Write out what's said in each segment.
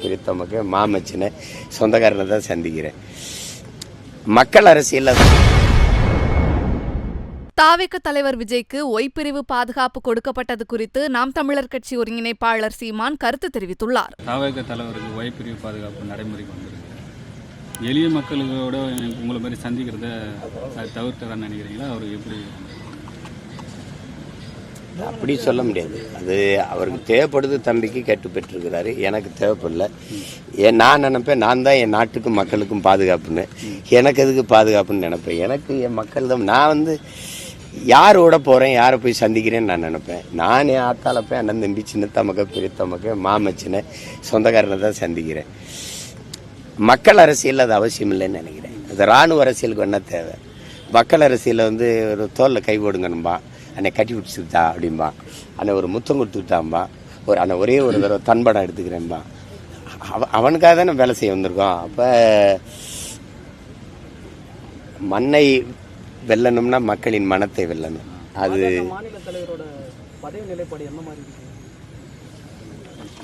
பெரியத்தமக்கு மாமச்சினை சொந்தக்காரனை தான் சந்திக்கிறேன். மக்கள் அரசியல் தாவேக தலைவர் விஜய்க்கு ஒய்பிரிவு பாதுகாப்பு கொடுக்கப்பட்டது குறித்து நாம் தமிழர் கட்சி ஒருங்கிணைப்பாளர் சீமான் கருத்து தெரிவித்துள்ளார். தாவேக தலைவருக்கு ஒய்பிரிவு பாதுகாப்பு நடைமுறைக்கு வந்திருக்கு. எளிய மக்களோட உங்களை மாதிரி சந்திக்கிறத தவிர்க்கதான் நினைக்கிறீங்களா? அவர் எப்படி? அப்படி சொல்ல முடியாது. அது அவருக்கு தேவைப்படுது, தம்பிக்கு கேட்டு பெற்றிருக்கிறாரு, எனக்கு தேவைப்படல. நான் நினைப்பேன் நான் தான் என் நாட்டுக்கும் மக்களுக்கும் பாதுகாப்புன்னு. எனக்கு எதுக்கு பாதுகாப்புன்னு நினைப்பேன். எனக்கு என் மக்கள் தான். நான் யாரோட போகிறேன், யாரை போய் சந்திக்கிறேன்னு நான் நினைப்பேன். நான் என் ஆத்தால போய் அண்ணன் தம்பி சின்னத்தமக்க பெரியத்தமக்க மாமச்சினை சொந்தக்காரனை தான் சந்திக்கிறேன். மக்கள் அரசியல் அது அவசியம் இல்லைன்னு நினைக்கிறேன். அது இராணுவ அரசியலுக்கு என்ன தேவை? மக்கள் அரசியலில் ஒரு தோலில் கை போடுங்கணும்பா, அன்னை கட்டி பிடிச்சிக்கிட்டா அப்படின்பா, அன்னை ஒரு முத்தம் கொடுத்துக்கிட்டாம்பா, அன்னை ஒரே ஒரு தடவை தன்படம் எடுத்துக்கிறேன்பா. அவனுக்காக தானே வேலை செய்ய வந்திருக்கோம். அப்போ மண்ணை வெல்லணும்னா மக்களின் மனத்தை வெல்லணும். அது மாநில தலைவரோட பதவி நிலைப்பாடு என்ன மாதிரி இருக்கு?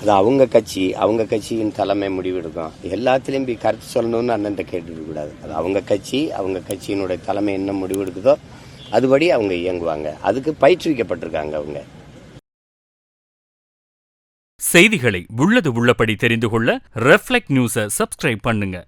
அது அவங்க கட்சி, அவங்க கட்சியின் தலைமை முடிவெடுக்கும். எல்லாத்துலேயும் போய் கருத்து சொல்லணும்னு அண்ணன் கேட்டுக்கூடாது. அது அவங்க கட்சி, அவங்க கட்சியினுடைய தலைமை என்ன முடிவெடுக்குதோ அதுபடி அவங்க இயங்குவாங்க. அதுக்கு பயிற்றுவிக்கப்பட்டிருக்காங்க அவங்க. செய்திகளை உள்ளது உள்ளபடி தெரிந்து கொள்ள ரெஃப்ளெக்ட் நியூஸை சப்ஸ்கிரைப் பண்ணுங்க.